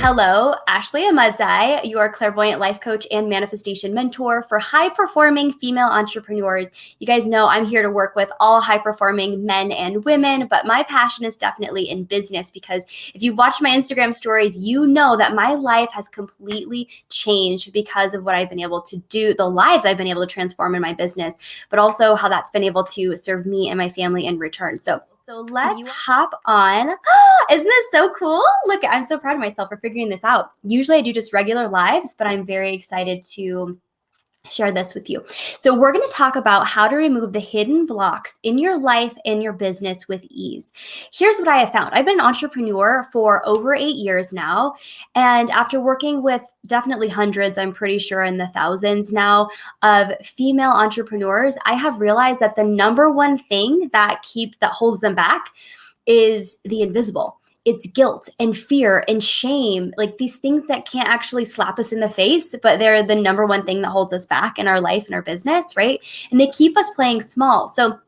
Hello, 𝗵cie𝗂'𝗲𝗁, your clairvoyant life coach and manifestation mentor for high-performing female entrepreneurs. You guys know I'm here to work with all high-performing men and women, but my passion is definitely in business because if you've watched my Instagram stories, you know that my life has completely changed because of what I've been able to do, the lives I've been able to transform in my business, but also how that's been able to serve me and my family in return. So let's hop on. Isn't this so cool? Look, I'm so proud of myself for figuring this out. Usually I do just regular lives, but I'm very excited to share this with you. So we're going to talk about how to remove the hidden blocks in your life and your business with ease. Here's what I have found. I've been an entrepreneur for over 8 years now. And after working with definitely hundreds, I'm pretty sure in the thousands now, of female entrepreneurs, I have realized that the number one thing that holds them back is the invisible. It's guilt and fear and shame, like these things that can't actually slap us in the face, but they're the number one thing that holds us back in our life and our business, right? And they keep us playing small. So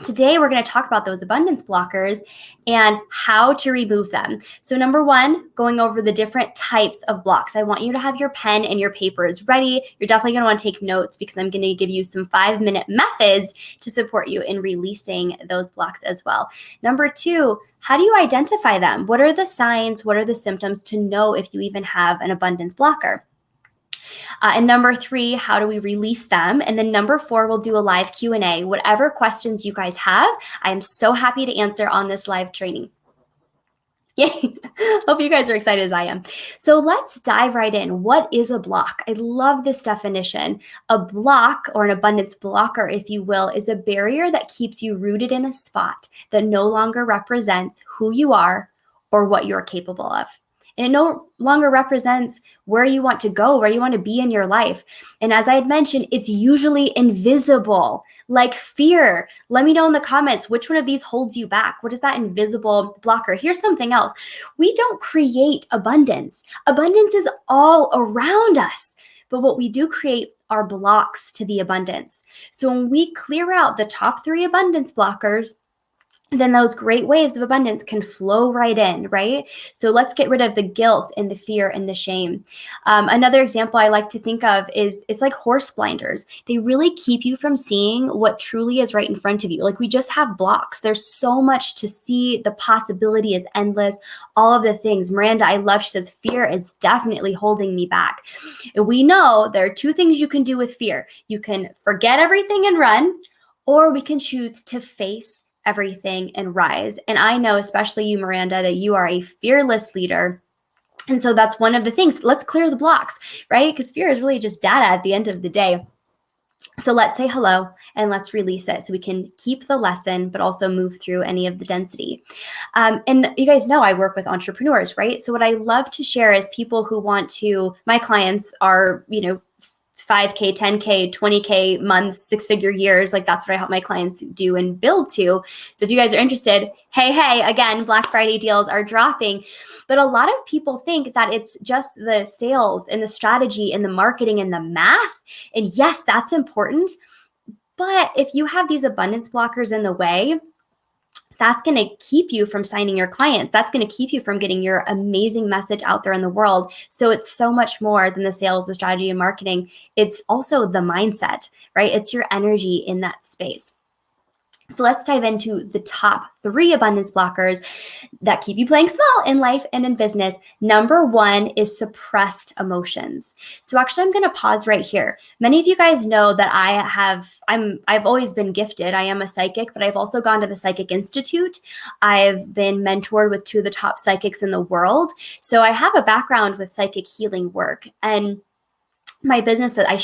today we're going to talk about those abundance blockers and how to remove them. So number one, going over the different types of blocks. I want you to have your pen and your papers ready. You're definitely going to want to take notes because I'm going to give you some 5-minute methods to support you in releasing those blocks as well. Number two, how do you identify them? What are the signs? What are the symptoms to know if you even have an abundance blocker? And number three, how do we release them? And then number four, we'll do a live Q&A. Whatever questions you guys have, I am so happy to answer on this live training. Yay! Hope you guys are excited as I am. So let's dive right in. What is a block? I love this definition. A block, or an abundance blocker, if you will, is a barrier that keeps you rooted in a spot that no longer represents who you are or what you're capable of. And it no longer represents where you want to go, where you want to be in your life. And as I had mentioned, it's usually invisible, like fear. Let me know in the comments, which one of these holds you back? What is that invisible blocker? Here's something else. We don't create abundance. Abundance is all around us. But what we do create are blocks to the abundance. So when we clear out the top 3 abundance blockers, then those great waves of abundance can flow right in, right? So let's get rid of the guilt and the fear and the shame. Another example I like to think of is it's like horse blinders. They really keep you from seeing what truly is right in front of you. Like we just have blocks. There's so much to see. The possibility is endless. All of the things. Miranda, I love, she says, fear is definitely holding me back. And we know there are 2 things you can do with fear. You can forget everything and run, or we can choose to face everything and rise. And I know, especially you, Miranda, that you are a fearless leader. And so that's one of the things. Let's clear the blocks, right? Because fear is really just data at the end of the day. So let's say hello and let's release it so we can keep the lesson, but also move through any of the density. And you guys know I work with entrepreneurs, right? So what I love to share is people who want to, my clients are, 5K, 10K, 20K months, 6-figure years. Like that's what I help my clients do and build to. So if you guys are interested, hey, again, Black Friday deals are dropping. But a lot of people think that it's just the sales and the strategy and the marketing and the math. And yes, that's important. But if you have these abundance blockers in the way, that's going to keep you from signing your clients. That's going to keep you from getting your amazing message out there in the world. So it's so much more than the sales, the strategy, and marketing. It's also the mindset, right? It's your energy in that space. So let's dive into the top 3 abundance blockers that keep you playing small in life and in business. Number 1 is suppressed emotions. So actually, I'm going to pause right here. Many of you guys know that I've always been gifted. I am a psychic, but I've also gone to the Psychic Institute. I've been mentored with 2 of the top psychics in the world. So I have a background with psychic healing work. And my business that I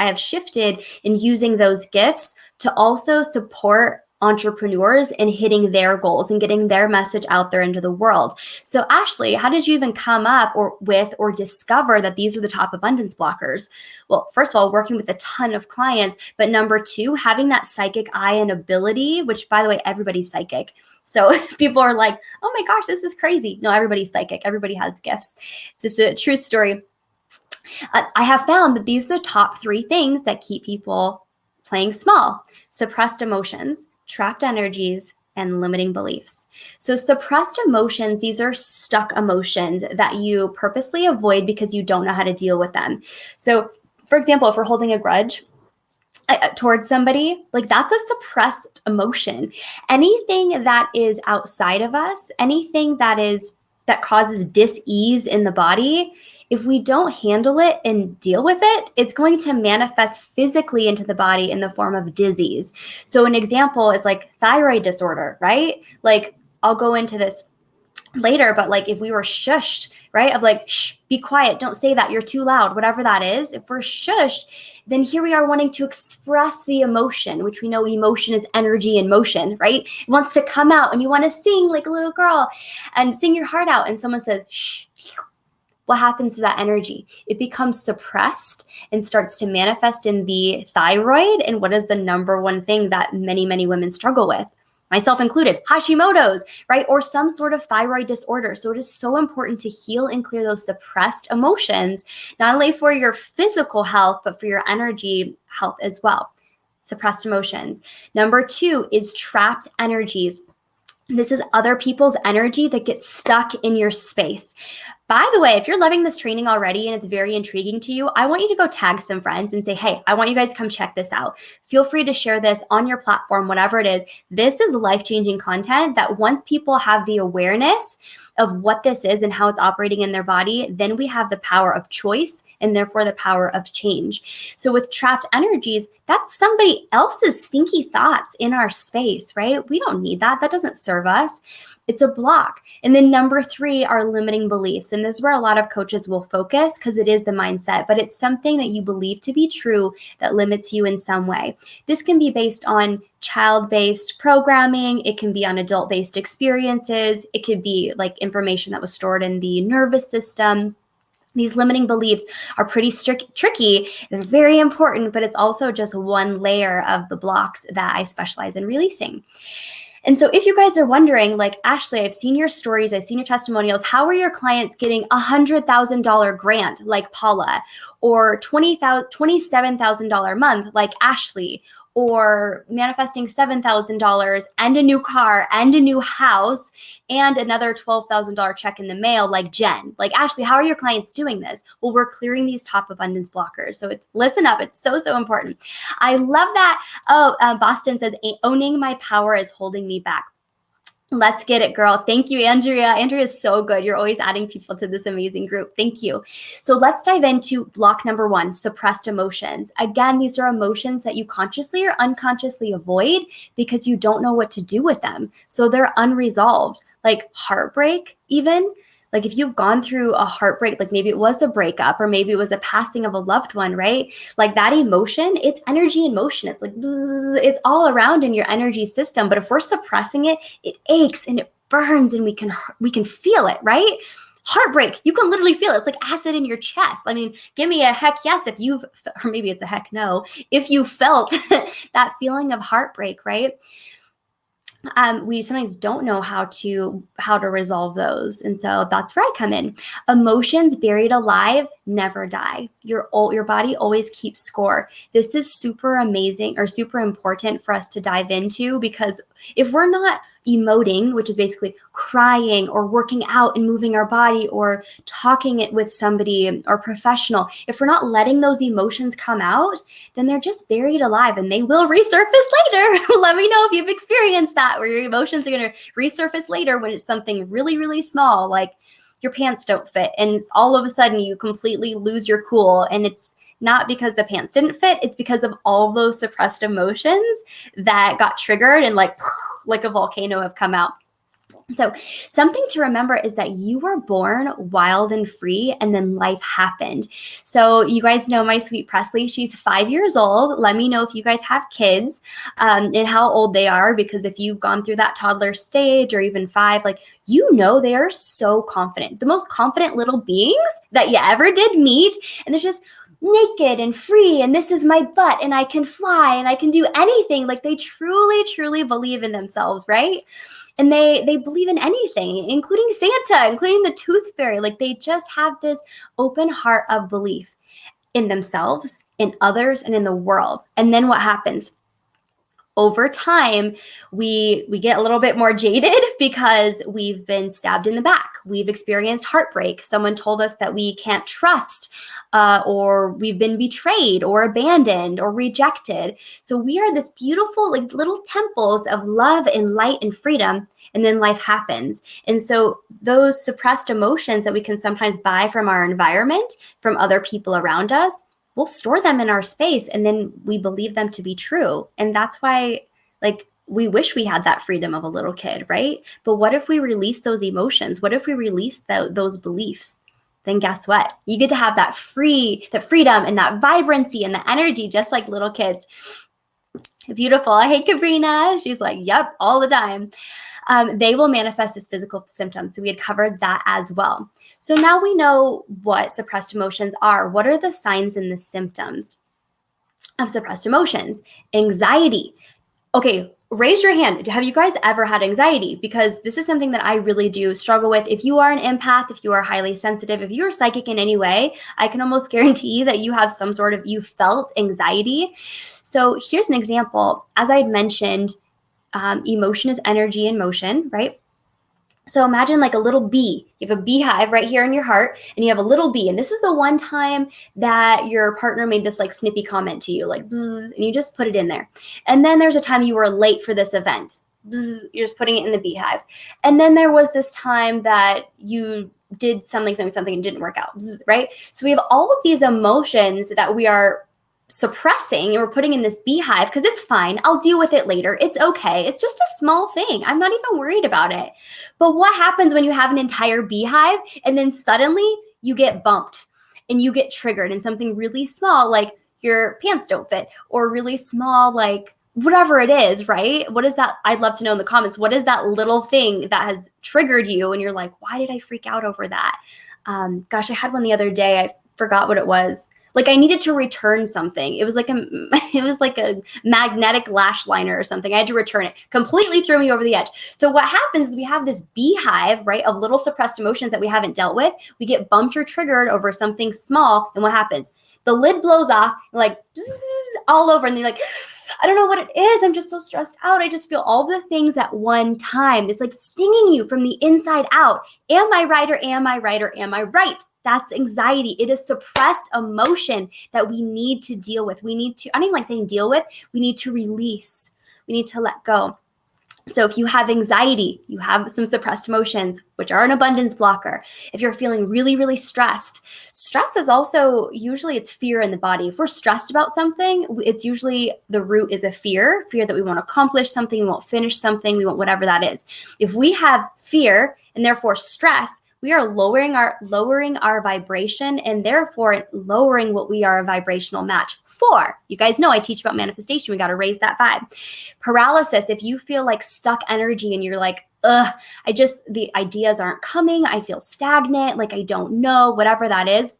have shifted in using those gifts to also support entrepreneurs in hitting their goals and getting their message out there into the world. So Ashley, how did you even come up with or discover that these are the top abundance blockers? Well, first of all, working with a ton of clients, but number 2, having that psychic eye and ability, which by the way, everybody's psychic. So people are like, oh my gosh, this is crazy. No, everybody's psychic. Everybody has gifts. It's just a true story. I have found that these are the top 3 things that keep people playing small: suppressed emotions, trapped energies, and limiting beliefs. So suppressed emotions, these are stuck emotions that you purposely avoid because you don't know how to deal with them. So for example, if we're holding a grudge towards somebody, like that's a suppressed emotion. Anything that is outside of us, anything that causes dis-ease in the body, if we don't handle it and deal with it, it's going to manifest physically into the body in the form of disease. So an example is like thyroid disorder, right? Like I'll go into this later, but like if we were shushed, right? Of like, shh, be quiet, don't say that, you're too loud, whatever that is. If we're shushed, then here we are wanting to express the emotion, which we know emotion is energy in motion, right? It wants to come out and you want to sing like a little girl and sing your heart out. And someone says, shh, what happens to that energy? It becomes suppressed and starts to manifest in the thyroid. And what is the number one thing that many, many women struggle with? Myself included, Hashimoto's, right? Or some sort of thyroid disorder. So it is so important to heal and clear those suppressed emotions, not only for your physical health, but for your energy health as well. Suppressed emotions. Number 2 is trapped energies. This is other people's energy that gets stuck in your space. By the way, if you're loving this training already and it's very intriguing to you, I want you to go tag some friends and say, hey, I want you guys to come check this out. Feel free to share this on your platform, whatever it is. This is life-changing content that once people have the awareness of what this is and how it's operating in their body, then we have the power of choice and therefore the power of change. So with trapped energies, that's somebody else's stinky thoughts in our space, right? We don't need that. That doesn't serve us. It's a block. And then number 3 are limiting beliefs. And this is where a lot of coaches will focus because it is the mindset, but it's something that you believe to be true that limits you in some way. This can be based on child-based programming. It can be on adult-based experiences. It could be like information that was stored in the nervous system. These limiting beliefs are pretty tricky. They're very important, but it's also just one layer of the blocks that I specialize in releasing. And so if you guys are wondering, like, Ashley, I've seen your stories, I've seen your testimonials. How are your clients getting a $100,000 grant like Paula, or $27,000 a month like Ashley, or manifesting $7,000 and a new car and a new house and another $12,000 check in the mail like Jen? Like, Ashley, how are your clients doing this? Well, we're clearing these top abundance blockers. So listen up. It's so, so important. I love that. Boston says, owning my power is holding me back. Let's get it, girl. Thank you, Andrea. Andrea is so good. You're always adding people to this amazing group. Thank you. So let's dive into block number 1, suppressed emotions. Again, these are emotions that you consciously or unconsciously avoid because you don't know what to do with them. So they're unresolved, like heartbreak even. Like if you've gone through a heartbreak, like maybe it was a breakup or maybe it was a passing of a loved one, right? Like that emotion, it's energy in motion. It's like, it's all around in your energy system. But if we're suppressing it, it aches and it burns and we can feel it, right? Heartbreak, you can literally feel it. It's like acid in your chest. I mean, give me a heck yes if you've, or maybe it's a heck no, if you felt that feeling of heartbreak, right? We sometimes don't know how to resolve those. And so that's where I come in. Emotions buried alive never die. Your body always keeps score. This is super amazing or super important for us to dive into, because if we're not emoting, which is basically crying or working out and moving our body or talking it with somebody or professional, if we're not letting those emotions come out, then they're just buried alive and they will resurface later. Let me know if you've experienced that, where your emotions are going to resurface later when it's something really, really small, like your pants don't fit and all of a sudden you completely lose your cool. And it's not because the pants didn't fit, it's because of all those suppressed emotions that got triggered and like a volcano have come out. So something to remember is that you were born wild and free, and then life happened. So you guys know my sweet Presley, she's 5 years old. Let me know if you guys have kids and how old they are, because if you've gone through that toddler stage or even 5, like, you know, they are so confident, the most confident little beings that you ever did meet. And they're just naked and free, and this is my butt, and I can fly, and I can do anything. Like they truly, truly believe in themselves, right? And they believe in anything, including Santa, including the tooth fairy. Like they just have this open heart of belief in themselves, in others, and in the world. And then what happens? Over time, we get a little bit more jaded because we've been stabbed in the back. We've experienced heartbreak. Someone told us that we can't trust, or we've been betrayed or abandoned or rejected. So we are this beautiful, like, little temples of love and light and freedom, and then life happens. And so those suppressed emotions that we can sometimes buy from our environment, from other people around us, we'll store them in our space, and then we believe them to be true. And that's why, like, we wish we had that freedom of a little kid, right? But what if we release those emotions? What if we release those beliefs? Then guess what? You get to have that freedom and that vibrancy and the energy, just like little kids. Beautiful. Hey, Cabrina. She's like, yep, all the time. They will manifest as physical symptoms. So we had covered that as well. So now we know what suppressed emotions are. What are the signs and the symptoms of suppressed emotions? Anxiety. Okay, raise your hand. Have you guys ever had anxiety? Because this is something that I really do struggle with. If you are an empath, if you are highly sensitive, if you're psychic in any way, I can almost guarantee that you have some sort of, you felt anxiety. So here's an example. As I had mentioned, emotion is energy in motion, right? So imagine like a little bee. You have a beehive right here in your heart, and you have a little bee. And this is the one time that your partner made this like snippy comment to you, like, bzz, and you just put it in there. And then there's a time you were late for this event. Bzz, you're just putting it in the beehive. And then there was this time that you did something and didn't work out, bzz, right? So we have all of these emotions that we are suppressing, and we're putting in this beehive because it's fine. I'll deal with it later. It's okay. It's just a small thing. I'm not even worried about it. But what happens when you have an entire beehive and then suddenly you get bumped and you get triggered in something really small, like your pants don't fit, or really small, like whatever it is, right? What is that? I'd love to know in the comments. What is that little thing that has triggered you? And you're like, why did I freak out over that? Gosh, I had one the other day. I forgot what it was. Like I needed to return something. It was like a magnetic lash liner or something. I had to return it. Completely threw me over the edge. So what happens is we have this beehive, right, of little suppressed emotions that we haven't dealt with. We get bumped or triggered over something small, and what happens? The lid blows off, like bzzz, all over, and you're like, I don't know what it is. I'm just so stressed out. I just feel all the things at one time. It's like stinging you from the inside out. Am I right, or am I right, or am I right? That's anxiety. It is suppressed emotion that we need to deal with. We need to, I don't even like saying deal with, we need to release. We need to let go. So if you have anxiety, you have some suppressed emotions, which are an abundance blocker. If you're feeling really, really stressed, stress is also, usually it's fear in the body. If we're stressed about something, it's usually the root is a fear that we won't accomplish something, we won't finish something, we won't whatever that is. If we have fear and therefore stress, we are lowering our vibration, and therefore lowering what we are a vibrational match for. You guys know I teach about manifestation. We got to raise that vibe. Paralysis, if you feel like stuck energy and you're like, the ideas aren't coming. I feel stagnant, like I don't know, whatever that is.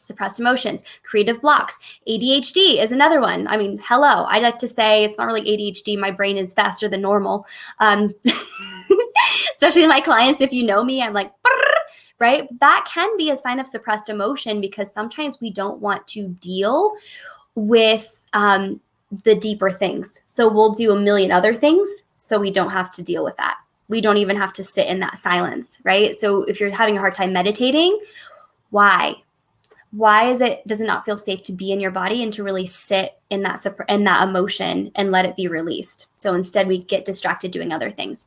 Suppressed emotions, creative blocks. ADHD is another one. I mean, hello. I like to say it's not really ADHD. My brain is faster than normal. Especially my clients, if you know me, I'm like, right? That can be a sign of suppressed emotion because sometimes we don't want to deal with the deeper things. So we'll do a million other things so we don't have to deal with that. We don't even have to sit in that silence, right? So if you're having a hard time meditating, why? Why does it not feel safe to be in your body and to really sit in that emotion and let it be released? So instead we get distracted doing other things.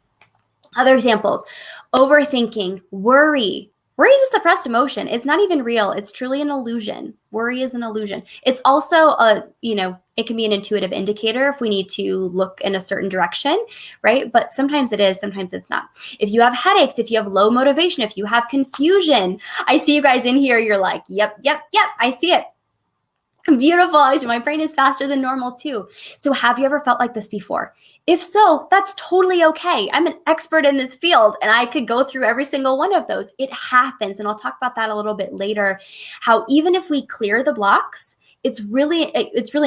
Other examples, overthinking, worry. Worry is a suppressed emotion. It's not even real. It's truly an illusion. Worry is an illusion. It's also it can be an intuitive indicator if we need to look in a certain direction, right? But sometimes it is, sometimes it's not. If you have headaches, if you have low motivation, if you have confusion, I see you guys in here, you're like, yep, I see it. Beautiful. My brain is faster than normal too. So have you ever felt like this before? If so, that's totally okay. I'm an expert in this field and I could go through every single one of those. It happens. And I'll talk about that a little bit later, how even if we clear the blocks, it's really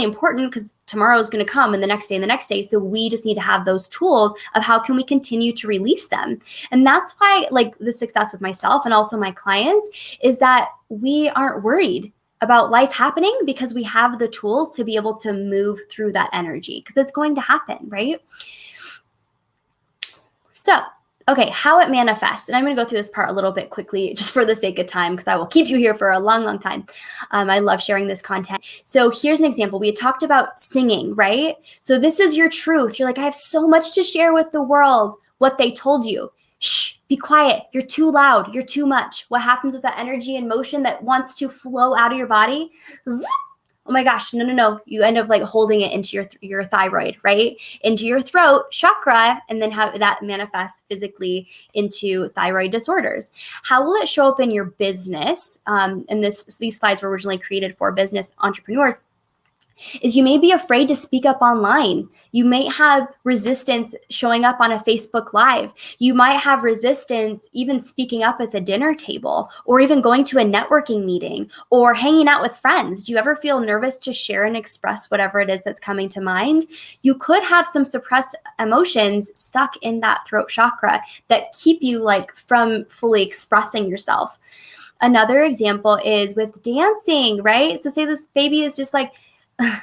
important because tomorrow is going to come and the next day and the next day. So we just need to have those tools of how can we continue to release them. And that's why like the success with myself and also my clients is that we aren't worried. about life happening because we have the tools to be able to move through that energy, because it's going to happen, right? So, okay, how it manifests. And I'm going to go through this part a little bit quickly just for the sake of time, because I will keep you here for a long, long time. I love sharing this content. So here's an example. We had talked about singing, right? So this is your truth. You're like, I have so much to share with the world. What they told you. Shh, be quiet. You're too loud. You're too much. What happens with that energy and motion that wants to flow out of your body? Zip. Oh my gosh, no, no, no. You end up like holding it into your thyroid, right? Into your throat chakra, and then have that manifest physically into thyroid disorders. How will it show up in your business? And these slides were originally created for business entrepreneurs. Is you may be afraid to speak up online. You may have resistance showing up on a Facebook Live. You might have resistance even speaking up at the dinner table, or even going to a networking meeting, or hanging out with friends. Do you ever feel nervous to share and express whatever it is that's coming to mind? You could have some suppressed emotions stuck in that throat chakra that keep you like from fully expressing yourself. Another example is with dancing, right? So say this baby is just like,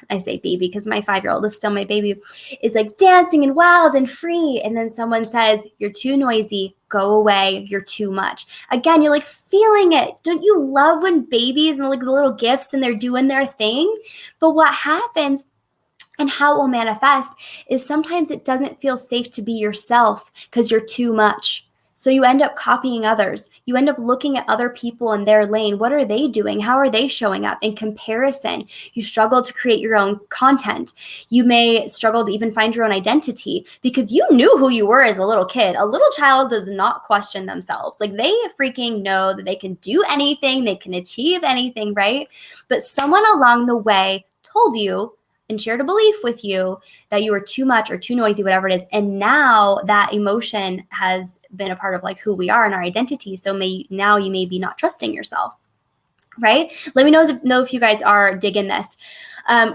I say baby because my 5-year-old is still my baby, is like dancing and wild and free. And then someone says, you're too noisy, go away, you're too much. Again, you're like feeling it. Don't you love when babies and like the little gifts and they're doing their thing? But what happens and how it will manifest is sometimes it doesn't feel safe to be yourself because you're too much. So you end up copying others. You end up looking at other people in their lane. What are they doing? How are they showing up? In comparison, you struggle to create your own content. You may struggle to even find your own identity because you knew who you were as a little kid. A little child does not question themselves. Like they freaking know that they can do anything, they can achieve anything, right? But someone along the way told you and shared a belief with you that you were too much or too noisy, whatever it is. And now that emotion has been a part of like who we are and our identity. So now you may be not trusting yourself, right? Let me know if you guys are digging this.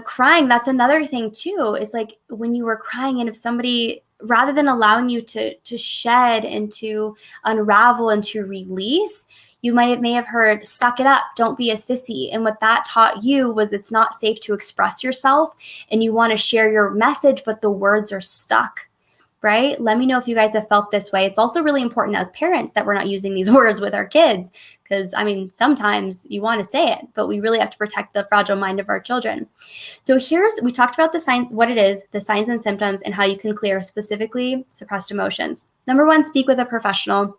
Crying, that's another thing too, is like when you were crying and if somebody, rather than allowing you to shed and to unravel and to release, you may have heard, suck it up, don't be a sissy. And what that taught you was it's not safe to express yourself and you want to share your message, but the words are stuck, right? Let me know if you guys have felt this way. It's also really important as parents that we're not using these words with our kids because, I mean, sometimes you want to say it, but we really have to protect the fragile mind of our children. So we talked about the signs, what it is, the signs and symptoms, and how you can clear specifically suppressed emotions. Number 1, speak with a professional.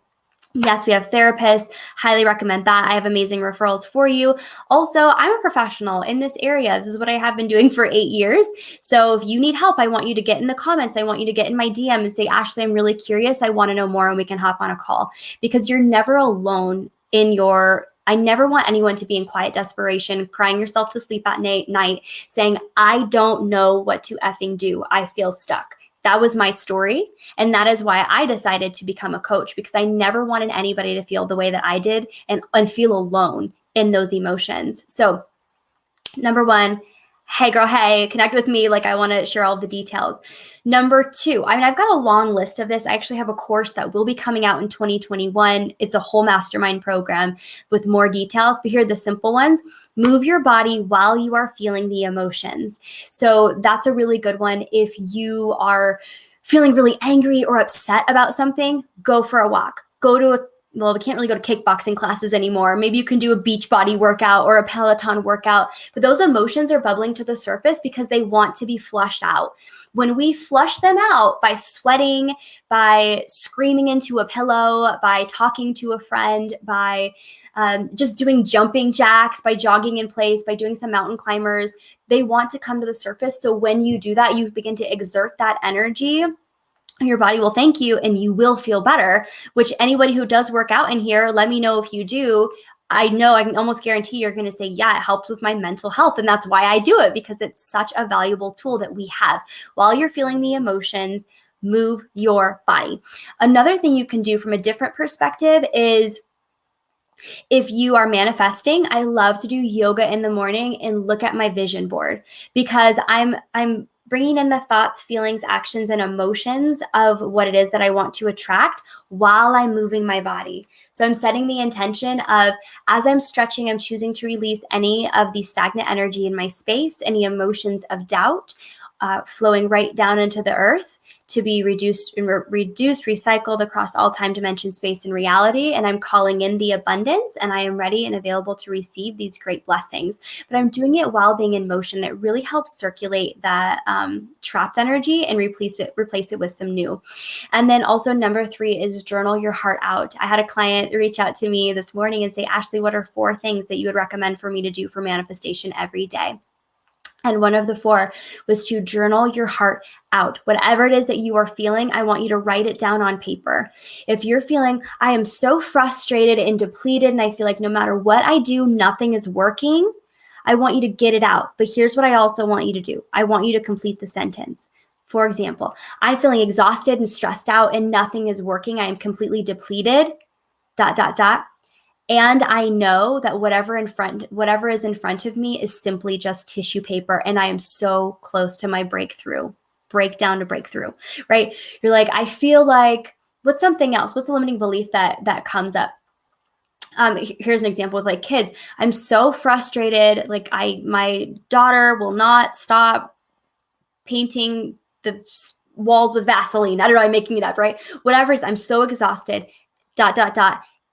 Yes, we have therapists. Highly recommend that. I have amazing referrals for you. Also, I'm a professional in this area. This is what I have been doing for 8 years. So if you need help, I want you to get in the comments. I want you to get in my DM and say, Ashley, I'm really curious. I want to know more and we can hop on a call because you're never alone in I never want anyone to be in quiet desperation, crying yourself to sleep at night, saying, I don't know what to effing do. I feel stuck. That was my story. And that is why I decided to become a coach, because I never wanted anybody to feel the way that I did and feel alone in those emotions. So number 1, hey girl, hey, connect with me. Like I want to share all the details. Number 2, I mean, I've got a long list of this. I actually have a course that will be coming out in 2021. It's a whole mastermind program with more details, but here are the simple ones. Move your body while you are feeling the emotions. So that's a really good one. If you are feeling really angry or upset about something, go for a walk. Well, we can't really go to kickboxing classes anymore. Maybe you can do a beach body workout or a Peloton workout, but those emotions are bubbling to the surface because they want to be flushed out. When we flush them out by sweating, by screaming into a pillow, by talking to a friend, by just doing jumping jacks, by jogging in place, by doing some mountain climbers, they want to come to the surface. So when you do that, you begin to exert that energy. Your body will thank you and you will feel better, which anybody who does work out in here, let me know if you do. I know I can almost guarantee you're going to say, yeah, it helps with my mental health. And that's why I do it, because it's such a valuable tool that we have. While you're feeling the emotions, move your body. Another thing you can do from a different perspective is if you are manifesting, I love to do yoga in the morning and look at my vision board because I'm bringing in the thoughts, feelings, actions, and emotions of what it is that I want to attract while I'm moving my body. So I'm setting the intention of, as I'm stretching, I'm choosing to release any of the stagnant energy in my space, any emotions of doubt, flowing right down into the earth to be reduced, recycled across all time, dimension, space, and reality. And I'm calling in the abundance, and I am ready and available to receive these great blessings. But I'm doing it while being in motion. It really helps circulate that trapped energy and replace it with some new. And then also number 3 is journal your heart out. I had a client reach out to me this morning and say, Ashley, what are 4 things that you would recommend for me to do for manifestation every day? And one of the 4 was to journal your heart out. Whatever it is that you are feeling, I want you to write it down on paper. If you're feeling, I am so frustrated and depleted, and I feel like no matter what I do, nothing is working, I want you to get it out. But here's what I also want you to do. I want you to complete the sentence. For example, I'm feeling exhausted and stressed out and nothing is working. I am completely depleted, ... And I know that whatever is in front of me is simply just tissue paper, and I am so close to my breakdown to breakthrough, right? You're like, I feel like, what's something else? What's the limiting belief that comes up? Here's an example with like kids. I'm so frustrated. Like my daughter will not stop painting the walls with Vaseline. I don't know, I'm making it up, right? Whatever it is, I'm so exhausted, ...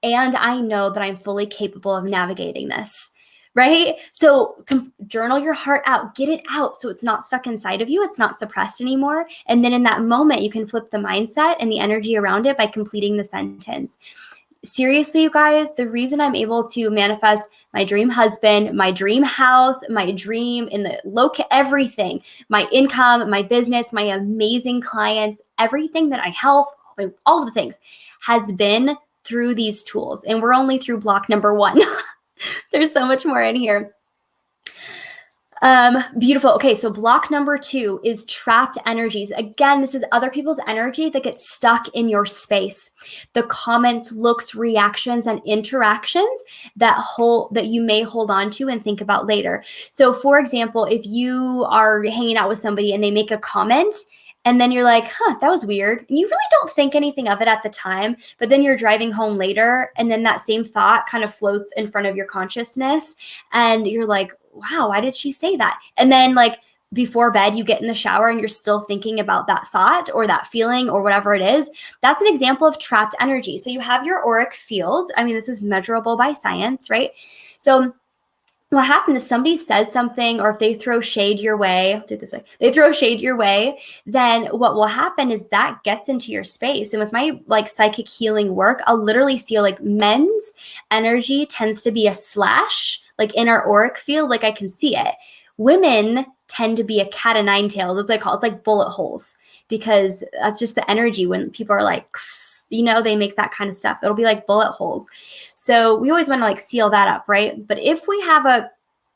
And I know that I'm fully capable of navigating this, right? So journal your heart out, get it out so it's not stuck inside of you, it's not suppressed anymore. And then in that moment, you can flip the mindset and the energy around it by completing the sentence. Seriously, you guys, the reason I'm able to manifest my dream husband, my dream house, my dream in the everything, my income, my business, my amazing clients, everything that I help, all of the things has been through these tools. And we're only through block number 1. There's so much more in here. Beautiful. Okay, so block number 2 is trapped energies. Again, this is other people's energy that gets stuck in your space. The comments, looks, reactions, and interactions that you may hold on to and think about later. So for example, if you are hanging out with somebody and they make a comment, and then you're like, that was weird. And you really don't think anything of it at the time, but then you're driving home later and then that same thought kind of floats in front of your consciousness and you're like, wow, why did she say that? And then like before bed, you get in the shower and you're still thinking about that thought or that feeling or whatever it is. That's an example of trapped energy. So you have your auric field. I mean, this is measurable by science, right? So what happens if somebody says something or if they throw shade your way, I'll do it this way, they throw shade your way, then what will happen is that gets into your space. And with my like psychic healing work, I'll literally see like men's energy tends to be a slash, like in our auric field, like I can see it. Women tend to be a cat of nine tails. That's what I call it. It's like bullet holes because that's just the energy when people are like, you know, they make that kind of stuff. It'll be like bullet holes. So we always want to like seal that up, right? But if we have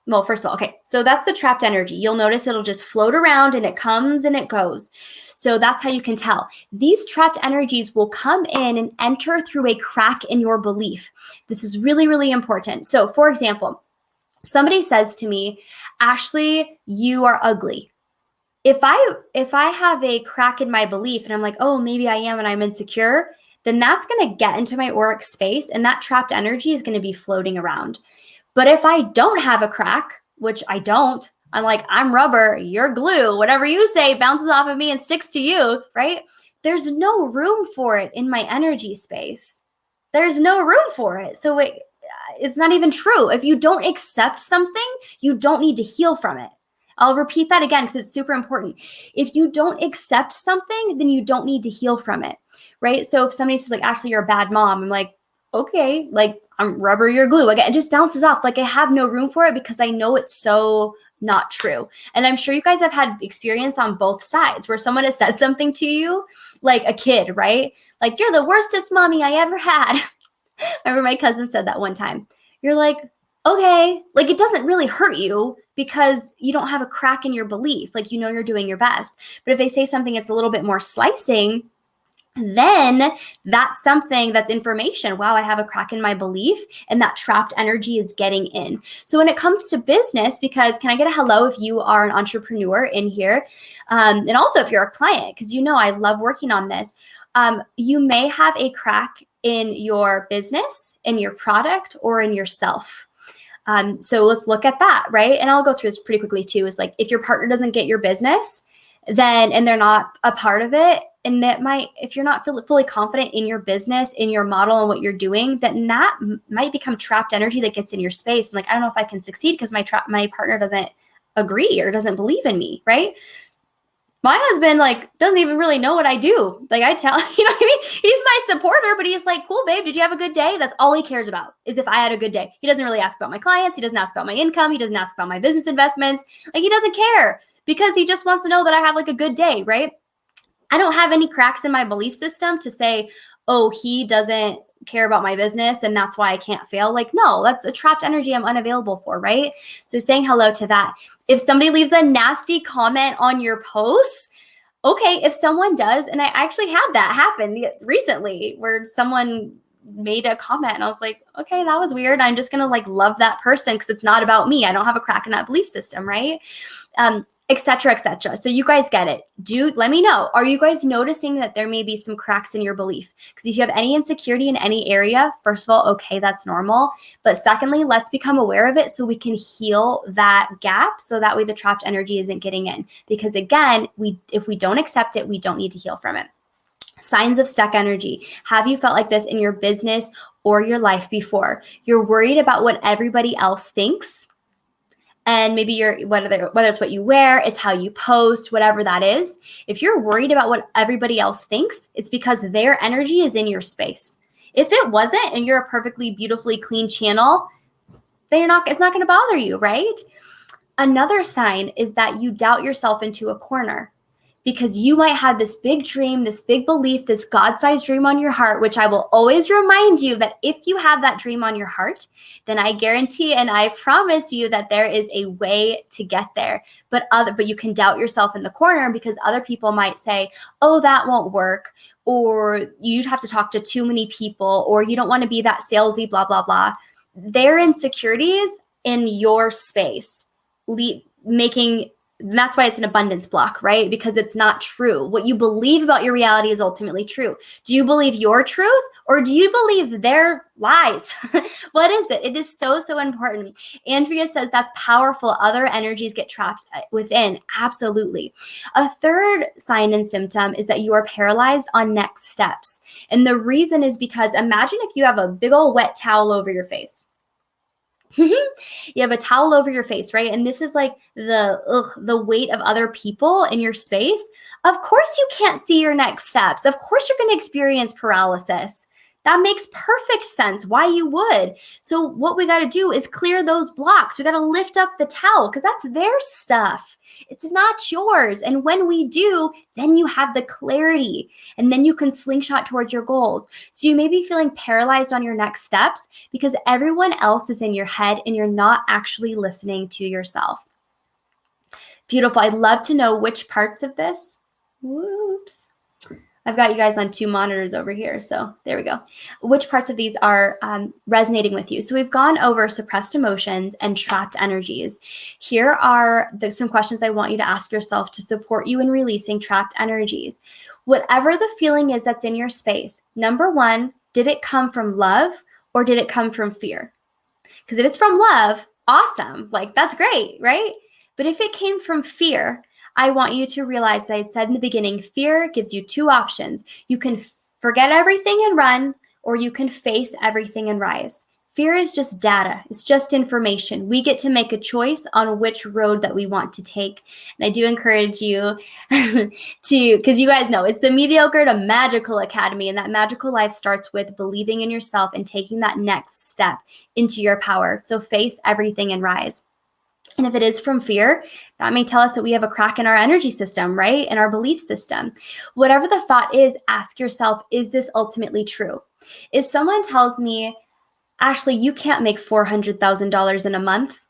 well, first of all, okay, so that's the trapped energy. You'll notice it'll just float around and it comes and it goes. So that's how you can tell. These trapped energies will come in and enter through a crack in your belief. This is really, really important. So for example, somebody says to me, Ashley, you are ugly. If I have a crack in my belief and I'm like, oh, maybe I am and I'm insecure, then that's going to get into my auric space and that trapped energy is going to be floating around. But if I don't have a crack, which I don't, I'm like, I'm rubber, you're glue, whatever you say bounces off of me and sticks to you, right? There's no room for it in my energy space. There's no room for it. So it's not even true. If you don't accept something, you don't need to heal from it. I'll repeat that again because it's super important. If you don't accept something, then you don't need to heal from it, right? So if somebody says like, Ashley, you're a bad mom, I'm like, okay, like I'm rubber, you're glue. Again, it just bounces off. Like I have no room for it because I know it's so not true. And I'm sure you guys have had experience on both sides where someone has said something to you, like a kid, right? Like, you're the worstest mommy I ever had. I remember my cousin said that one time. You're like, okay, like it doesn't really hurt you because you don't have a crack in your belief. Like, you know, you're doing your best. But if they say something that's a little bit more slicing, then that's something, that's information. Wow, I have a crack in my belief, and that trapped energy is getting in. So when it comes to business, because can I get a hello if you are an entrepreneur in here? And also if you're a client, because you know I love working on this. You may have a crack in your business, in your product, or in yourself. So let's look at that, right? And I'll go through this pretty quickly too, is like if your partner doesn't get your business, then, and they're not a part of it, and that might, if you're not fully confident in your business, in your model and what you're doing, then that might become trapped energy that gets in your space. And like, I don't know if I can succeed because my partner doesn't agree or doesn't believe in me, right? My husband like doesn't even really know what I do. Like I tell, you know what I mean? He's my supporter, but he's like, cool, babe, did you have a good day? That's all he cares about, is if I had a good day. He doesn't really ask about my clients. He doesn't ask about my income. He doesn't ask about my business investments. Like he doesn't care, because he just wants to know that I have like a good day, right? I don't have any cracks in my belief system to say, oh, he doesn't care about my business and that's why I can't fail. Like, no, that's a trapped energy I'm unavailable for, right? So saying hello to that. If somebody leaves a nasty comment on your posts, okay, if someone does, and I actually had that happen recently where someone made a comment and I was like, okay, that was weird. I'm just going to like love that person because it's not about me. I don't have a crack in that belief system, right? Et cetera, et cetera. So you guys get it. Let me know. Are you guys noticing that there may be some cracks in your belief? Because if you have any insecurity in any area, first of all, okay, that's normal. But secondly, let's become aware of it so we can heal that gap. So that way the trapped energy isn't getting in. Because again, if we don't accept it, we don't need to heal from it. Signs of stuck energy. Have you felt like this in your business or your life before? You're worried about what everybody else thinks. And maybe whether it's what you wear, it's how you post, whatever that is. If you're worried about what everybody else thinks, it's because their energy is in your space. If it wasn't and you're a perfectly, beautifully clean channel, it's not going to bother you, right? Another sign is that you doubt yourself into a corner, because you might have this big dream, this big belief, this God-sized dream on your heart, which I will always remind you that if you have that dream on your heart, then I guarantee and I promise you that there is a way to get there. But you can doubt yourself in the corner because other people might say, oh, that won't work, or you'd have to talk to too many people, or you don't want to be that salesy, blah, blah, blah. Their insecurities in your space, that's why it's an abundance block, right? Because it's not true. What you believe about your reality is ultimately true. Do you believe your truth, or do you believe their lies? What is it? It is so, so important. Andrea says that's powerful. Other energies get trapped within. Absolutely. A third sign and symptom is that you are paralyzed on next steps. And the reason is because imagine if you have a big old wet towel over your face. You have a towel over your face, right? And this is like the weight of other people in your space. Of course you can't see your next steps. Of course you're going to experience paralysis. That makes perfect sense why you would. So what we got to do is clear those blocks. We got to lift up the towel because that's their stuff. It's not yours. And when we do, then you have the clarity and then you can slingshot towards your goals. So you may be feeling paralyzed on your next steps because everyone else is in your head and you're not actually listening to yourself. Beautiful. I'd love to know which parts of this. Whoops. I've got you guys on 2 monitors over here. So there we go. Which parts of these are resonating with you? So we've gone over suppressed emotions and trapped energies. Here are some questions I want you to ask yourself to support you in releasing trapped energies. Whatever the feeling is that's in your space, number 1, did it come from love or did it come from fear? Because if it's from love, awesome. Like that's great, right? But if it came from fear, I want you to realize that I said in the beginning, fear gives you 2 options. You can forget everything and run, or you can face everything and rise. Fear is just data. It's just information. We get to make a choice on which road that we want to take. And I do encourage you because you guys know it's the mediocre to magical academy. And that magical life starts with believing in yourself and taking that next step into your power. So face everything and rise. And if it is from fear, that may tell us that we have a crack in our energy system, right? In our belief system. Whatever the thought is, ask yourself, is this ultimately true? If someone tells me, Ashley, you can't make $400,000 in a month,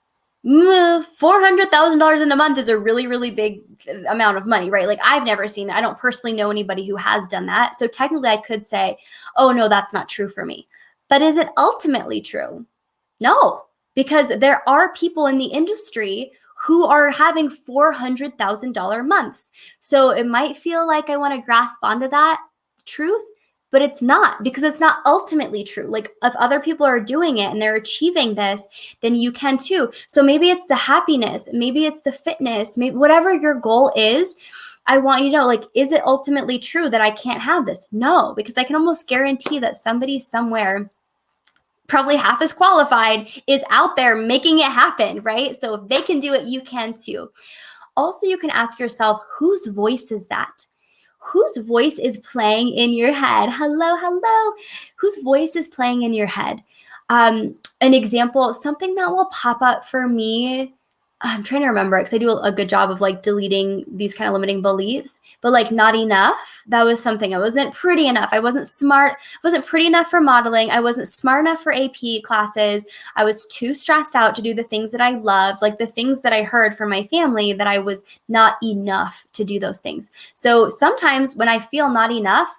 $400,000 in a month is a really, really big amount of money, right? Like I've never seen it. I don't personally know anybody who has done that. So technically I could say, oh no, that's not true for me. But is it ultimately true? No, because there are people in the industry who are having $400,000 months. So it might feel like I want to grasp onto that truth, but it's not, because it's not ultimately true. Like if other people are doing it and they're achieving this, then you can too. So maybe it's the happiness, maybe it's the fitness, maybe whatever your goal is. I want you to know, like, is it ultimately true that I can't have this? No, because I can almost guarantee that somebody somewhere, probably half as qualified, is out there making it happen, right? So if they can do it, you can too. Also, you can ask yourself, whose voice is that? Whose voice is playing in your head? Hello, hello. Whose voice is playing in your head? An example, something that will pop up for me, I'm trying to remember it because I do a good job of like deleting these kind of limiting beliefs, but like not enough. That was something. I wasn't pretty enough. I wasn't smart. I wasn't pretty enough for modeling. I wasn't smart enough for AP classes. I was too stressed out to do the things that I loved, like the things that I heard from my family, that I was not enough to do those things. So sometimes when I feel not enough,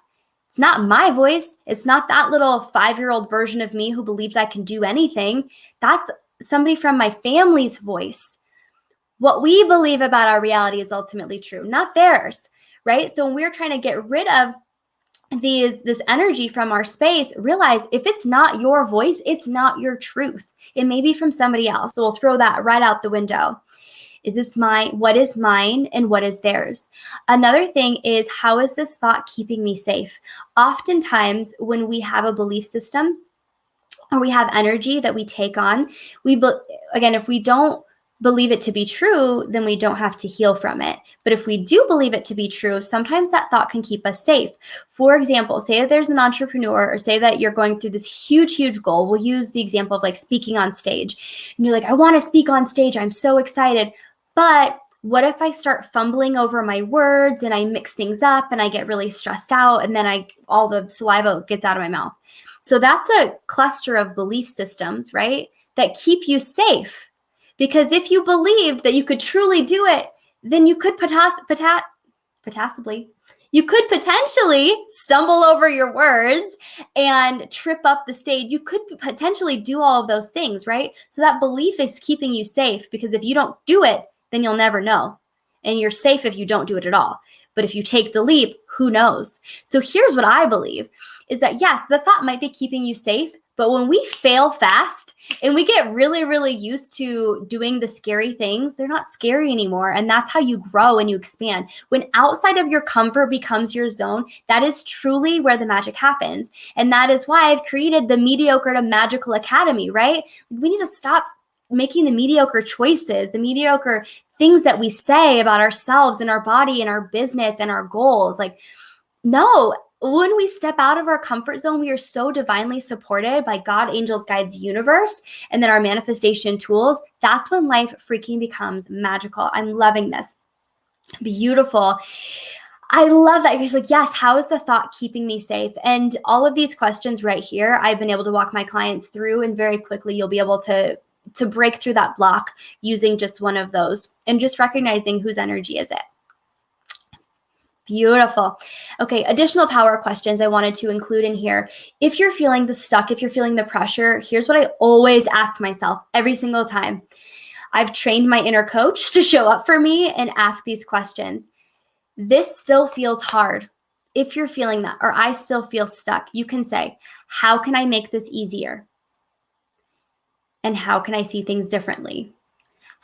it's not my voice. It's not that little 5-year-old version of me who believes I can do anything. That's somebody from my family's voice. What we believe about our reality is ultimately true, not theirs, right? So when we're trying to get rid of this energy from our space, realize if it's not your voice, it's not your truth. It may be from somebody else. So we'll throw that right out the window. Is this mine? What is mine and what is theirs? Another thing is, how is this thought keeping me safe? Oftentimes when we have a belief system or we have energy that we take on, again, if we don't believe it to be true, then we don't have to heal from it. But if we do believe it to be true, sometimes that thought can keep us safe. For example, say that there's an entrepreneur, or say that you're going through this huge, huge goal. We'll use the example of like speaking on stage. And you're like, I want to speak on stage. I'm so excited. But what if I start fumbling over my words and I mix things up and I get really stressed out and then all the saliva gets out of my mouth? So that's a cluster of belief systems, right, that keep you safe. Because if you believed that you could truly do it, then you could potentially stumble over your words and trip up the stage. You could potentially do all of those things, right? So that belief is keeping you safe, because if you don't do it, then you'll never know. And you're safe if you don't do it at all. But if you take the leap, who knows? So here's what I believe is that, yes, the thought might be keeping you safe, but when we fail fast and we get really, really used to doing the scary things, they're not scary anymore. And that's how you grow and you expand. When outside of your comfort becomes your zone, that is truly where the magic happens. And that is why I've created the Mediocre to Magical Academy, right? We need to stop making the mediocre choices, the mediocre things that we say about ourselves and our body and our business and our goals. Like, no. When we step out of our comfort zone, we are so divinely supported by God, angels, guides, universe, and then our manifestation tools. That's when life freaking becomes magical. I'm loving this. Beautiful. I love that. You're like, yes, how is the thought keeping me safe? And all of these questions right here, I've been able to walk my clients through, and very quickly you'll be able to break through that block using just one of those and just recognizing whose energy is it. Beautiful. Okay, additional power questions I wanted to include in here. If you're feeling the stuck, if you're feeling the pressure, here's what I always ask myself every single time. I've trained my inner coach to show up for me and ask these questions. This still feels hard. If you're feeling that, or I still feel stuck, you can say, how can I make this easier? And how can I see things differently?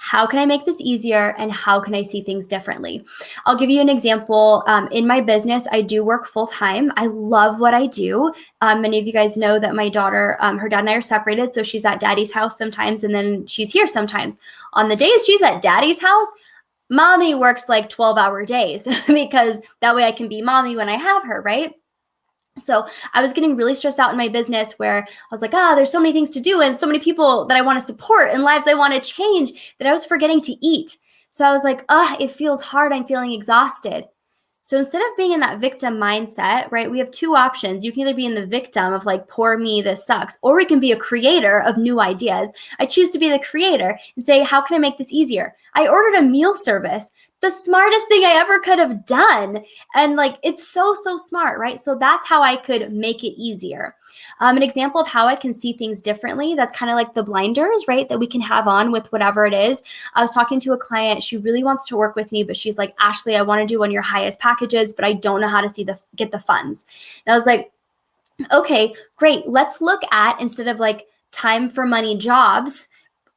How can I make this easier, and how can I see things differently? I'll give you an example. In my business, I do work full-time. I love what I do. Many of you guys know that my daughter, her dad and I are separated, so she's at daddy's house sometimes, and then she's here sometimes. On the days she's at daddy's house, mommy works like 12-hour days because that way I can be mommy when I have her, right? So I was getting really stressed out in my business where I was like, there's so many things to do and so many people that I want to support and lives I want to change that I was forgetting to eat. So I was like, it feels hard. I'm feeling exhausted. So instead of being in that victim mindset, right, we have two options. You can either be in the victim of like, poor me, this sucks, or we can be a creator of new ideas. I choose to be the creator and say, how can I make this easier? I ordered a meal service, the smartest thing I ever could have done. And like, it's so, so smart, right? So that's how I could make it easier. An example of how I can see things differently, that's kind of like the blinders, right, that we can have on with whatever it is. I was talking to a client, she really wants to work with me, but she's like, Ashley, I want to do one of your highest packages, but I don't know how to get the funds. And I was like, okay, great. Let's look at, instead of like time for money jobs,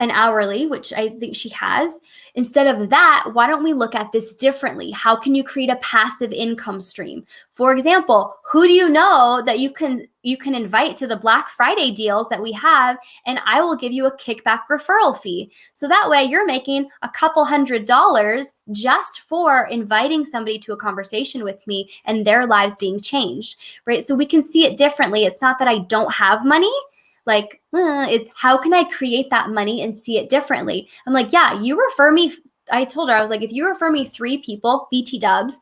an hourly, which I think she has. Instead of that, why don't we look at this differently? How can you create a passive income stream? For example, who do you know that you can invite to the Black Friday deals that we have, and I will give you a kickback referral fee. So that way you're making a couple $100 just for inviting somebody to a conversation with me and their lives being changed, right? So we can see it differently. It's not that I don't have money. Like, it's how can I create that money and see it differently? I'm like, yeah, you refer me. I told her, I was like, if you refer me 3 people, BT dubs,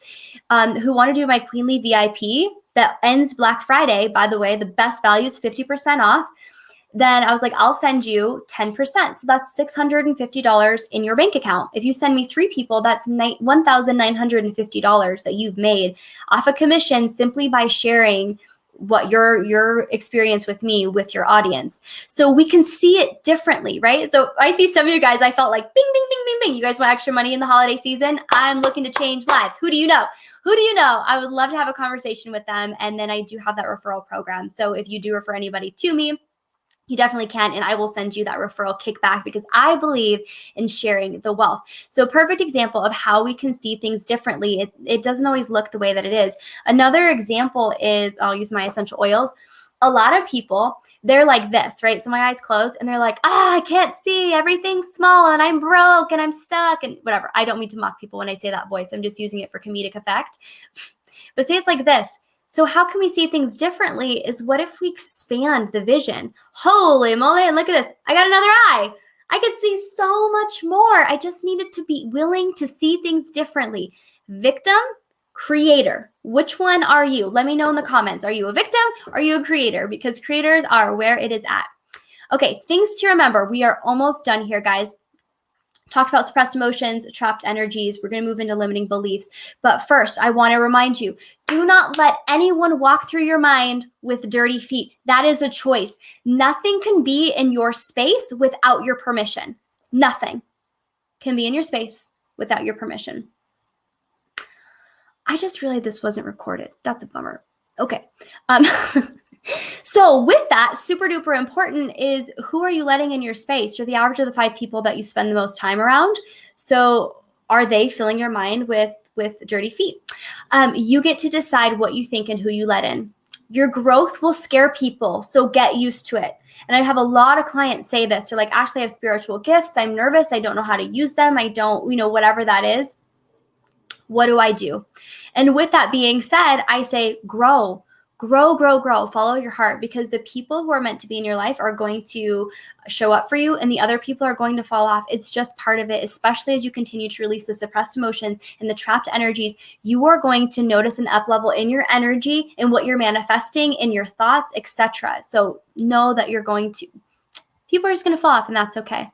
who want to do my Queenly VIP that ends Black Friday, by the way, the best value is 50% off. Then I was like, I'll send you 10%. So that's $650 in your bank account. If you send me 3 people, that's $1,950 that you've made off a commission simply by sharing what your experience with me, with your audience. So we can see it differently, right? So I see some of you guys, I felt like bing, bing, bing, bing, bing. You guys want extra money in the holiday season? I'm looking to change lives. Who do you know? Who do you know? I would love to have a conversation with them. And then I do have that referral program. So if you do refer anybody to me, you definitely can, and I will send you that referral kickback because I believe in sharing the wealth. So perfect example of how we can see things differently. It doesn't always look the way that it is. Another example is, I'll use my essential oils. A lot of people, they're like this, right? So my eyes closed and they're like, I can't see, everything's small and I'm broke and I'm stuck and whatever. I don't mean to mock people when I say that voice. I'm just using it for comedic effect. But say it's like this. So how can we see things differently is, what if we expand the vision? Holy moly, and look at this. I got another eye. I could see so much more. I just needed to be willing to see things differently. Victim, creator. Which one are you? Let me know in the comments. Are you a victim? Or are you a creator? Because creators are where it is at. Okay, things to remember. We are almost done here, guys. Talked about suppressed emotions, trapped energies. We're going to move into limiting beliefs. But first, I want to remind you, do not let anyone walk through your mind with dirty feet. That is a choice. Nothing can be in your space without your permission. Nothing can be in your space without your permission. I just realized this wasn't recorded. That's a bummer. Okay. So with that, super duper important is, who are you letting in your space? You're the average of the 5 people that you spend the most time around. So are they filling your mind with dirty feet? You get to decide what you think and who you let in. Your growth will scare people, so get used to it. And I have a lot of clients say this. They're like, Ashley, I have spiritual gifts. I'm nervous. I don't know how to use them. I don't, whatever that is. What do I do? And with that being said, I say, grow. Grow, grow, grow. Follow your heart, because the people who are meant to be in your life are going to show up for you, and the other people are going to fall off. It's just part of it, especially as you continue to release the suppressed emotions and the trapped energies. You are going to notice an up level in your energy and what you're manifesting, in your thoughts, etc. So know that people are just going to fall off, and that's okay.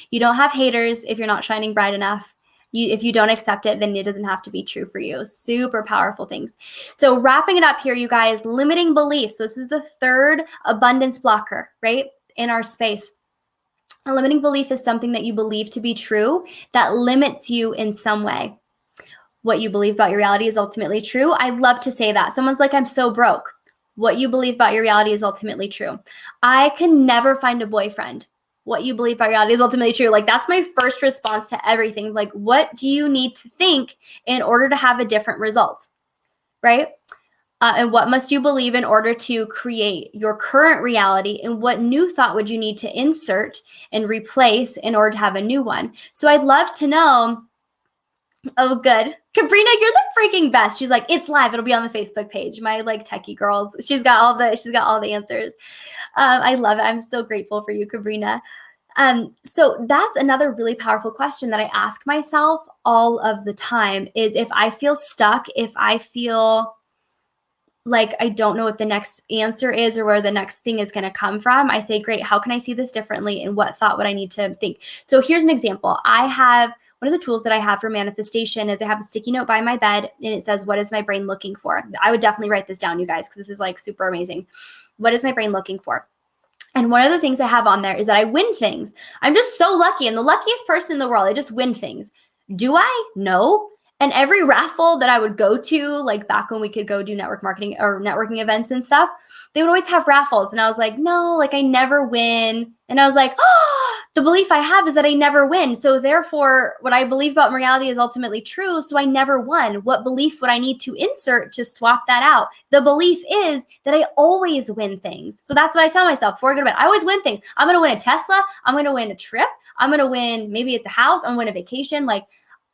You don't have haters if you're not shining bright enough. If you don't accept it, then it doesn't have to be true for you. Super powerful things. So wrapping it up here, you guys, limiting beliefs. So this is the 3rd abundance blocker, right, in our space. A limiting belief is something that you believe to be true that limits you in some way. What you believe about your reality is ultimately true. I love to say that. Someone's like, I'm so broke. What you believe about your reality is ultimately true. I can never find a boyfriend. What you believe about reality is ultimately true. Like, that's my first response to everything. Like, what do you need to think in order to have a different result, right? And what must you believe in order to create your current reality? And what new thought would you need to insert and replace in order to have a new one? So I'd love to know. Oh, good. 𝗶𝗶𝗀, you're the freaking best. She's like, it's live. It'll be on the Facebook page. My techie girls. She's got all the answers. I love it. I'm still grateful for you, 𝗶𝗶𝗀. So that's another really powerful question that I ask myself all of the time is if I feel stuck, if I feel like I don't know what the next answer is or where the next thing is going to come from, I say, great, how can I see this differently? And what thought would I need to think? So here's an example. I have one of the tools that I have for manifestation is I have a sticky note by my bed and it says, what is my brain looking for? I would definitely write this down, you guys, because this is like super amazing. What is my brain looking for? And one of the things I have on there is that I win things. I'm just so lucky. I'm the luckiest person in the world. I just win things. Do I? No. And every raffle that I would go to, like back when we could go do network marketing or networking events and stuff, they would always have raffles. And I was like, no, like I never win. And I was like, oh, the belief I have is that I never win. So therefore, what I believe about reality is ultimately true. So I never won. What belief would I need to insert to swap that out? The belief is that I always win things. So that's what I tell myself before I go to bed. I always win things. I'm going to win a Tesla. I'm going to win a trip. I'm going to win, maybe it's a house. I'm going to win a vacation. Like,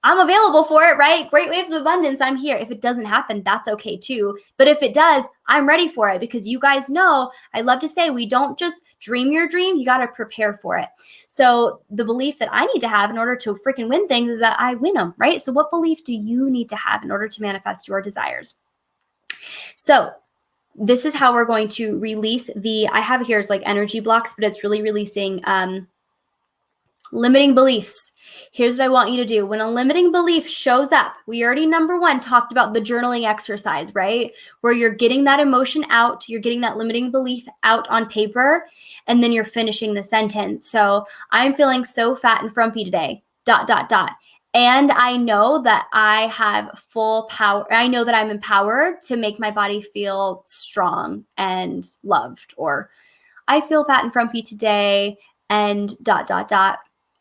I'm available for it, right? Great waves of abundance, I'm here. If it doesn't happen, that's okay too. But if it does, I'm ready for it because you guys know, I love to say we don't just dream your dream, you got to prepare for it. So the belief that I need to have in order to freaking win things is that I win them, right? So what belief do you need to have in order to manifest your desires? So this is how we're going to release I have here is like energy blocks, but it's really releasing limiting beliefs. Here's what I want you to do. When a limiting belief shows up, we already, number one, talked about the journaling exercise, right? Where you're getting that emotion out, you're getting that limiting belief out on paper, and then you're finishing the sentence. So I'm feeling so fat and frumpy today, ... And I know that I have full power. I know that I'm empowered to make my body feel strong and loved. Or I feel fat and frumpy today and ...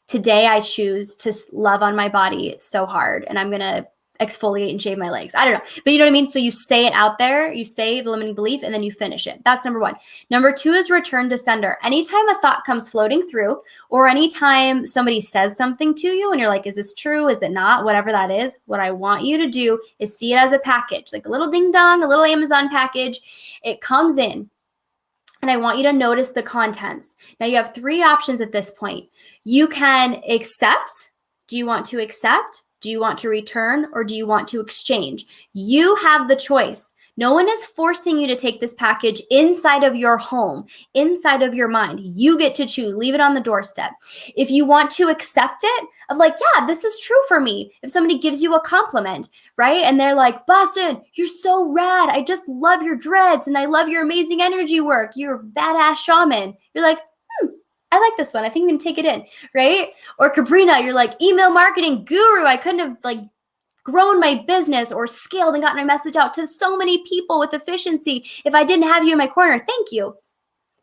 Today I choose to love on my body so hard and I'm going to exfoliate and shave my legs. I don't know, but you know what I mean? So you say it out there, you say the limiting belief and then you finish it. That's number one. Number two is return to sender. Anytime a thought comes floating through or anytime somebody says something to you and you're like, is this true? Is it not? Whatever that is, what I want you to do is see it as a package, like a little ding dong, a little Amazon package. It comes in. And I want you to notice the contents. Now you have three options at this point. You can accept. Do you want to accept? Do you want to return? Or do you want to exchange? You have the choice. No one is forcing you to take this package inside of your home, inside of your mind. You get to choose. Leave it on the doorstep. If you want to accept it, of like, yeah, this is true for me. If somebody gives you a compliment, right? And they're like, Boston, you're so rad. I just love your dreads and I love your amazing energy work. You're a badass shaman. You're like, I like this one. I think I'm gonna take it in, right? Or Cabrina, you're like, email marketing guru. I couldn't have like grown my business or scaled and gotten my message out to so many people with efficiency if I didn't have you in my corner. Thank you.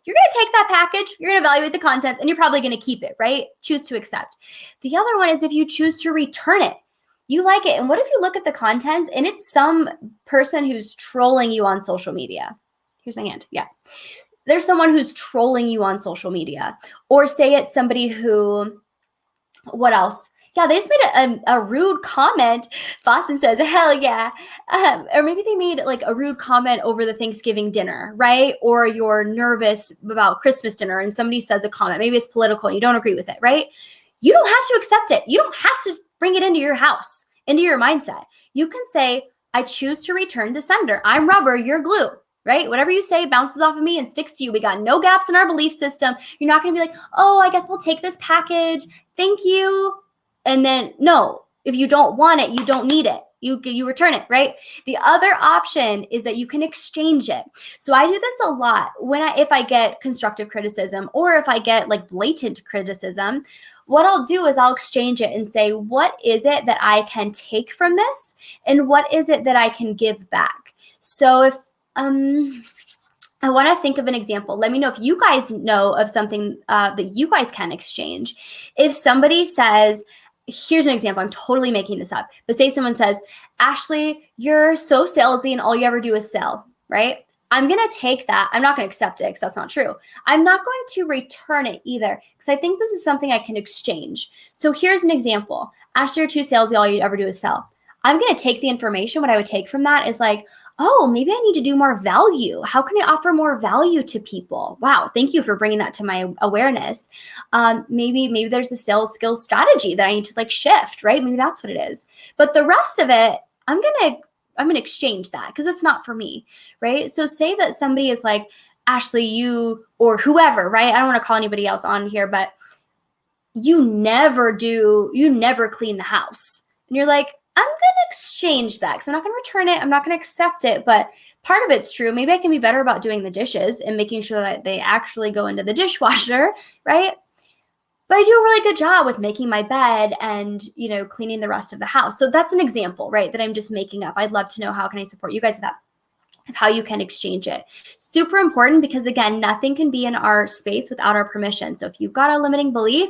You're going to take that package, you're going to evaluate the content, and you're probably going to keep it, right? Choose to accept. The other one is if you choose to return it. You like it. And what if you look at the content and it's some person who's trolling you on social media? Here's my hand. Yeah. There's someone who's trolling you on social media. Or say it's somebody who, what else? Yeah, they just made a rude comment. Boston says, hell yeah. Or maybe they made like a rude comment over the Thanksgiving dinner, right? Or you're nervous about Christmas dinner and somebody says a comment. Maybe it's political and you don't agree with it, right? You don't have to accept it. You don't have to bring it into your house, into your mindset. You can say, I choose to return to sender. I'm rubber, you're glue. Right? Whatever you say bounces off of me and sticks to you. We got no gaps in our belief system. You're not going to be like, oh, I guess I'll take this package. Thank you. And then, no, if you don't want it, you don't need it. You return it, right? The other option is that you can exchange it. So I do this a lot if I get constructive criticism or if I get like blatant criticism, what I'll do is I'll exchange it and say, what is it that I can take from this? And what is it that I can give back? So if, I want to think of an example. Let me know if you guys know of something that you guys can exchange. If somebody says, here's an example, I'm totally making this up, but say someone says, Ashley, you're so salesy and all you ever do is sell, right? I'm going to take that. I'm not going to accept it because that's not true. I'm not going to return it either because I think this is something I can exchange. So here's an example. Ashley, you're too salesy, all you ever do is sell. I'm going to take the information. What I would take from that is like, oh, maybe I need to do more value. How can I offer more value to people? Wow, thank you for bringing that to my awareness. Maybe there's a sales skills strategy that I need to like shift, right? Maybe that's what it is. But the rest of it, I'm gonna exchange that because it's not for me, right? So say that somebody is like, Ashley, you or whoever, right? I don't want to call anybody else on here, but you never clean the house. And you're like, I'm going to exchange that because I'm not going to return it. I'm not going to accept it. But part of it's true. Maybe I can be better about doing the dishes and making sure that they actually go into the dishwasher, right? But I do a really good job with making my bed and, you know, cleaning the rest of the house. So that's an example, right, that I'm just making up. I'd love to know how can I support you guys with that, of how you can exchange it. Super important because, again, nothing can be in our space without our permission. So if you've got a limiting belief,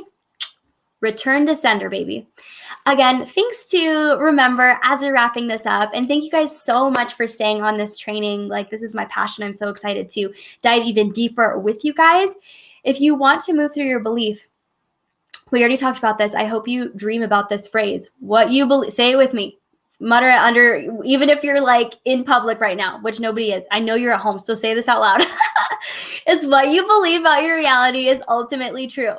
return to sender, baby. Again, things to remember as we're wrapping this up. And thank you guys so much for staying on this training. Like, this is my passion. I'm so excited to dive even deeper with you guys. If you want to move through your belief, we already talked about this. I hope you dream about this phrase. What you believe, say it with me. Mutter it under, even if you're like in public right now, which nobody is. I know you're at home, so say this out loud. It's what you believe about your reality is ultimately true.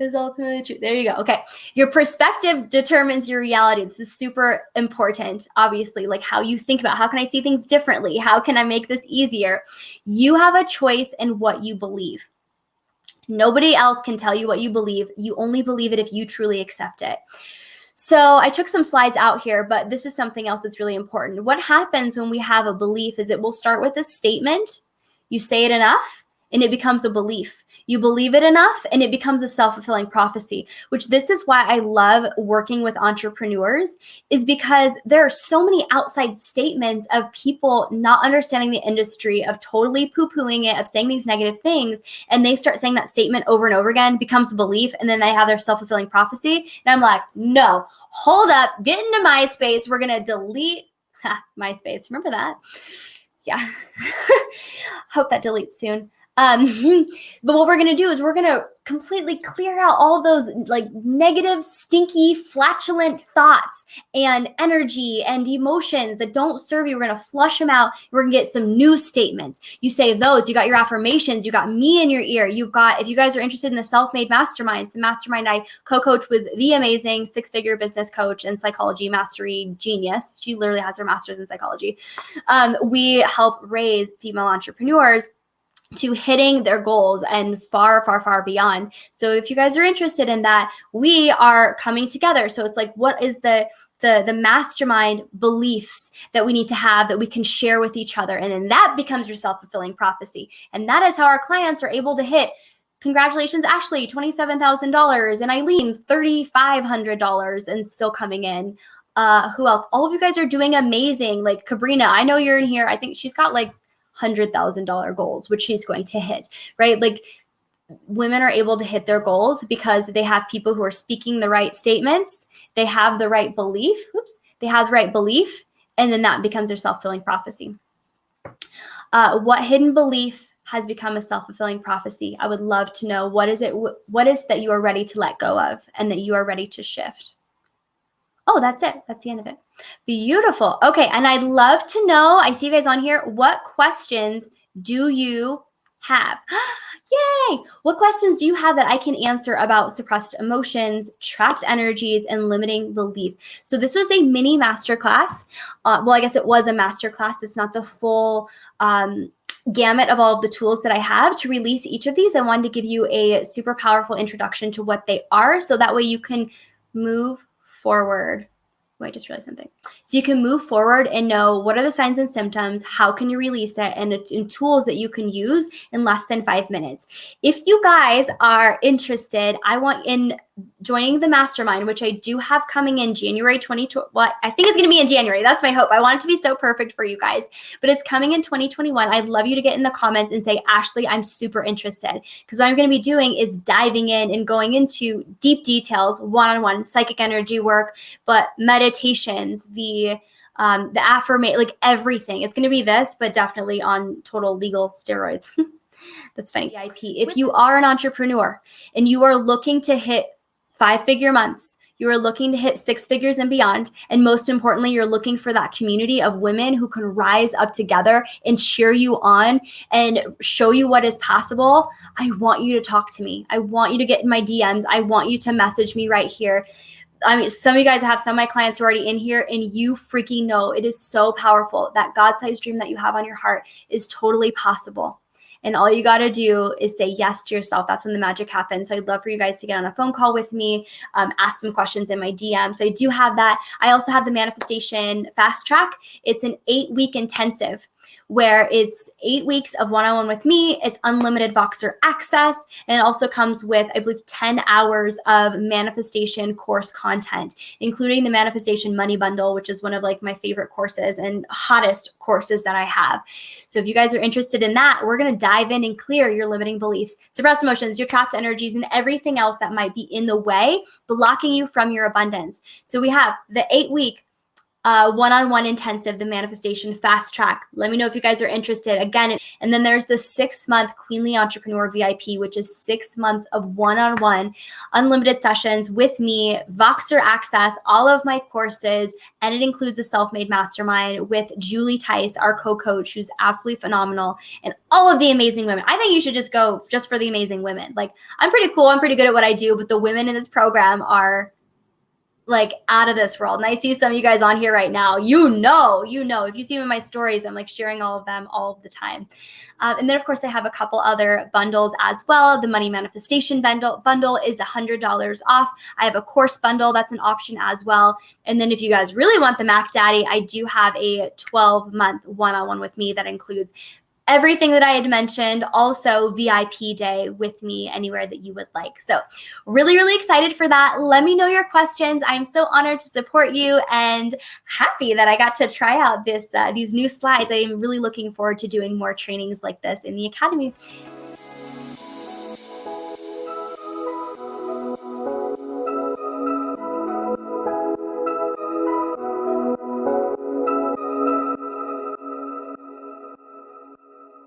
Is ultimately true. There you go. Okay. Your perspective determines your reality. This is super important, obviously, like how you think about how can I see things differently? How can I make this easier? You have a choice in what you believe. Nobody else can tell you what you believe. You only believe it if you truly accept it. So I took some slides out here, but this is something else that's really important. What happens when we have a belief is it will start with a statement. You say it enough and it becomes a belief. You believe it enough and it becomes a self-fulfilling prophecy, which this is why I love working with entrepreneurs, is because there are so many outside statements of people not understanding the industry, of totally poo-pooing it, of saying these negative things. And they start saying that statement over and over again, becomes a belief, and then they have their self-fulfilling prophecy. And I'm like, no, hold up, get into MySpace. We're going to delete MySpace. Remember that? Yeah. Hope that deletes soon. But what we're going to do is we're going to completely clear out all those like negative, stinky, flatulent thoughts and energy and emotions that don't serve you. We're going to flush them out. We're going to get some new statements. You say those, you got your affirmations, you got me in your ear. You've got, if you guys are interested in the self-made masterminds, the mastermind I co-coach with the amazing six-figure business coach and psychology mastery genius. She literally has her master's in psychology. We help raise female entrepreneurs to hitting their goals and far, far, far beyond. So if you guys are interested in that, we are coming together. So it's like, what is the mastermind beliefs that we need to have that we can share with each other? And then that becomes your self-fulfilling prophecy. And that is how our clients are able to hit, congratulations, Ashley, $27,000, and Eileen, $3,500 and still coming in. Who else? All of you guys are doing amazing. Like Cabrina, I know you're in here. I think she's got like $100,000 goals, which she's going to hit, right? Like women are able to hit their goals because they have people who are speaking the right statements. They have the right belief. They have the right belief. And then that becomes their self-fulfilling prophecy. What hidden belief has become a self-fulfilling prophecy? I would love to know what is that you are ready to let go of and that you are ready to shift. Oh, that's it. That's the end of it. Beautiful. Okay. And I'd love to know, I see you guys on here. What questions do you have? Yay. What questions do you have that I can answer about suppressed emotions, trapped energies, and limiting belief? So this was a mini masterclass. Well, I guess it was a masterclass. It's not the full gamut of all of the tools that I have to release each of these. I wanted to give you a super powerful introduction to what they are, so that way you can move forward. Wait, I just realized something. So you can move forward and know what are the signs and symptoms, how can you release it, and in tools that you can use in less than 5 minutes. If you guys are interested, I want in joining the mastermind, which I do have coming in January 2020. Well, I think it's going to be in January. That's my hope. I want it to be so perfect for you guys, but it's coming in 2021. I'd love you to get in the comments and say, Ashley, I'm super interested, because what I'm going to be doing is diving in and going into deep details, one-on-one psychic energy work, but meditations, the affirmation, like everything. It's going to be this, but definitely on total legal steroids. That's funny. VIP. If you are an entrepreneur and you are looking to hit 5-figure months, you are looking to hit 6 figures and beyond, and most importantly, you're looking for that community of women who can rise up together and cheer you on and show you what is possible, I want you to talk to me. I want you to get in my DMs. I want you to message me right here. I mean, some of you guys have some of my clients who are already in here, and you freaking know it is so powerful. That God-sized dream that you have on your heart is totally possible. And all you got to do is say yes to yourself. That's when the magic happens. So I'd love for you guys to get on a phone call with me, ask some questions in my DM. So I do have that. I also have the manifestation fast track. It's an 8-week intensive where it's 8 weeks of one-on-one with me. It's unlimited Voxer access. And it also comes with, I believe, 10 hours of manifestation course content, including the manifestation money bundle, which is one of like my favorite courses and hottest courses that I have. So if you guys are interested in that, we're going to dive in and clear your limiting beliefs, suppressed emotions, your trapped energies, and everything else that might be in the way, blocking you from your abundance. So we have the 8-week one-on-one intensive, the manifestation fast track. Let me know if you guys are interested. Again, and then there's the 6-month Queenly Entrepreneur VIP, which is 6 months of one-on-one unlimited sessions with me, Voxer access, all of my courses, and it includes a self-made mastermind with Julie Tice, our co-coach, who's absolutely phenomenal, and all of the amazing women. I think you should just go just for the amazing women. Like, I'm pretty cool. I'm pretty good at what I do, but the women in this program are like out of this world. And I see some of you guys on here right now, you know, if you see them in my stories, I'm like sharing all of them all of the time. And then of course I have a couple other bundles as well. The money manifestation bundle is $100 off. I have a course bundle that's an option as well. And then if you guys really want the Mac Daddy, I do have a 12-month one-on-one with me that includes everything that I had mentioned, also VIP day with me anywhere that you would like. So really, really excited for that. Let me know your questions. I'm so honored to support you and happy that I got to try out these new slides. I am really looking forward to doing more trainings like this in the Academy.